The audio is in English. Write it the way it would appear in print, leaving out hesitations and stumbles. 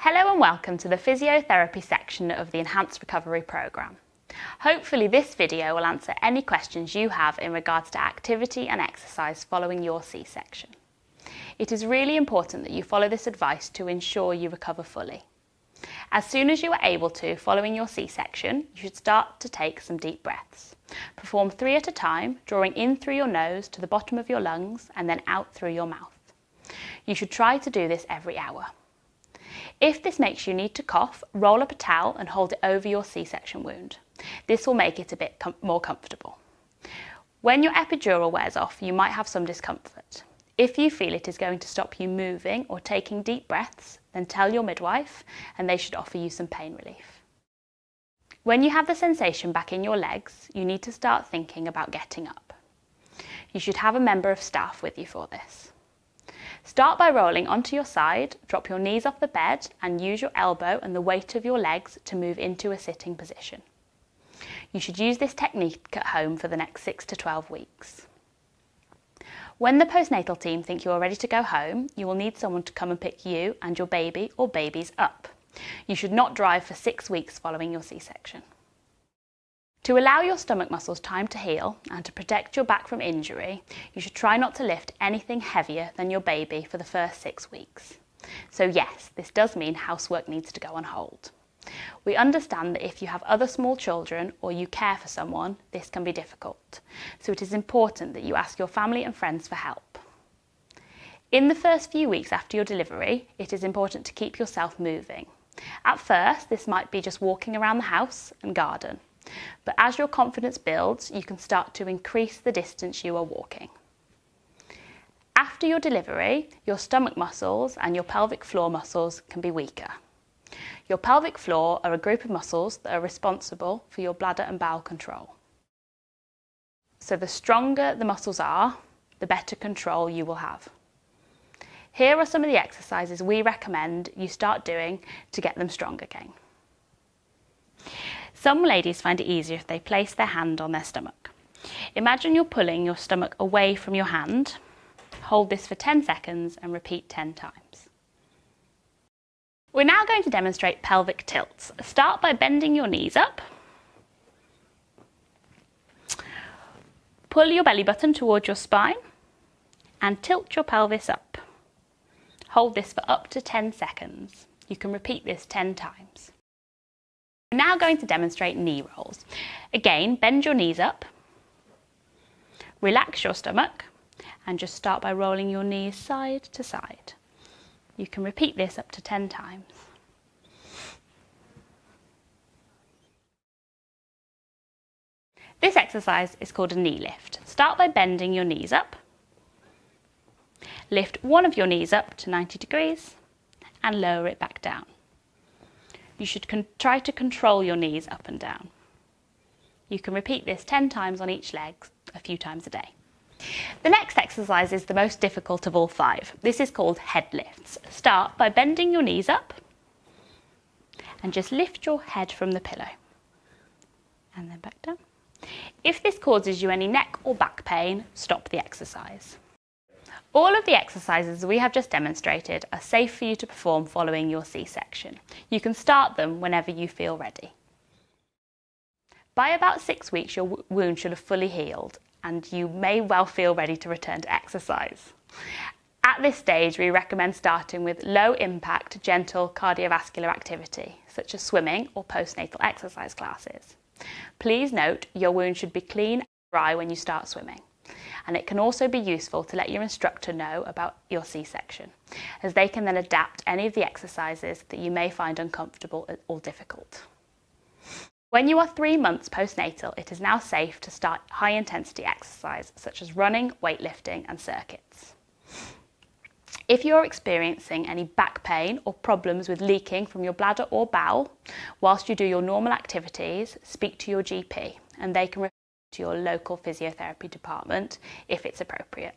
Hello and welcome to the physiotherapy section of the Enhanced Recovery programme. Hopefully this video will answer any questions you have in regards to activity and exercise following your C-section. It is really important that you follow this advice to ensure you recover fully. As soon as you are able to following your C-section, you should start to take some deep breaths. Perform 3 at a time, drawing in through your nose to the bottom of your lungs and then out through your mouth. You should try to do this every hour. If this makes you need to cough, roll up a towel and hold it over your C-section wound. This will make it a bit more comfortable. When your epidural wears off, you might have some discomfort. If you feel it is going to stop you moving or taking deep breaths, then tell your midwife and they should offer you some pain relief. When you have the sensation back in your legs, you need to start thinking about getting up. You should have a member of staff with you for this. Start by rolling onto your side, drop your knees off the bed and use your elbow and the weight of your legs to move into a sitting position. You should use this technique at home for the next 6 to 12 weeks. When the postnatal team think you are ready to go home, you will need someone to come and pick you and your baby or babies up. You should not drive for 6 weeks following your C-section. To allow your stomach muscles time to heal and to protect your back from injury, you should try not to lift anything heavier than your baby for the first 6 weeks. So yes, this does mean housework needs to go on hold. We understand that if you have other small children or you care for someone, this can be difficult. So it is important that you ask your family and friends for help. In the first few weeks after your delivery, it is important to keep yourself moving. At first, this might be just walking around the house and garden. But as your confidence builds, you can start to increase the distance you are walking. After your delivery, your stomach muscles and your pelvic floor muscles can be weaker. Your pelvic floor are a group of muscles that are responsible for your bladder and bowel control. So the stronger the muscles are, the better control you will have. Here are some of the exercises we recommend you start doing to get them strong again. Some ladies find it easier if they place their hand on their stomach. Imagine you're pulling your stomach away from your hand. Hold this for 10 seconds and repeat 10 times. We're now going to demonstrate pelvic tilts. Start by bending your knees up. Pull your belly button towards your spine and tilt your pelvis up. Hold this for up to 10 seconds. You can repeat this 10 times. We're now going to demonstrate knee rolls. Again, bend your knees up, relax your stomach, and just start by rolling your knees side to side. You can repeat this up to 10 times. This exercise is called a knee lift. Start by bending your knees up. Lift one of your knees up to 90 degrees and lower it back down. You should try to control your knees up and down. You can repeat this 10 times on each leg, a few times a day. The next exercise is the most difficult of all 5. This is called head lifts. Start by bending your knees up and just lift your head from the pillow and then back down. If this causes you any neck or back pain, stop the exercise. All of the exercises we have just demonstrated are safe for you to perform following your C-section. You can start them whenever you feel ready. By about 6 weeks, your wound should have fully healed and you may well feel ready to return to exercise. At this stage, we recommend starting with low impact, gentle cardiovascular activity, such as swimming or postnatal exercise classes. Please note your wound should be clean and dry when you start swimming. And it can also be useful to let your instructor know about your C-section, as they can then adapt any of the exercises that you may find uncomfortable or difficult. When you are 3 months postnatal, it is now safe to start high-intensity exercise such as running, weightlifting and circuits. If you are experiencing any back pain or problems with leaking from your bladder or bowel, whilst you do your normal activities, speak to your GP and they can refer to your local physiotherapy department if it's appropriate.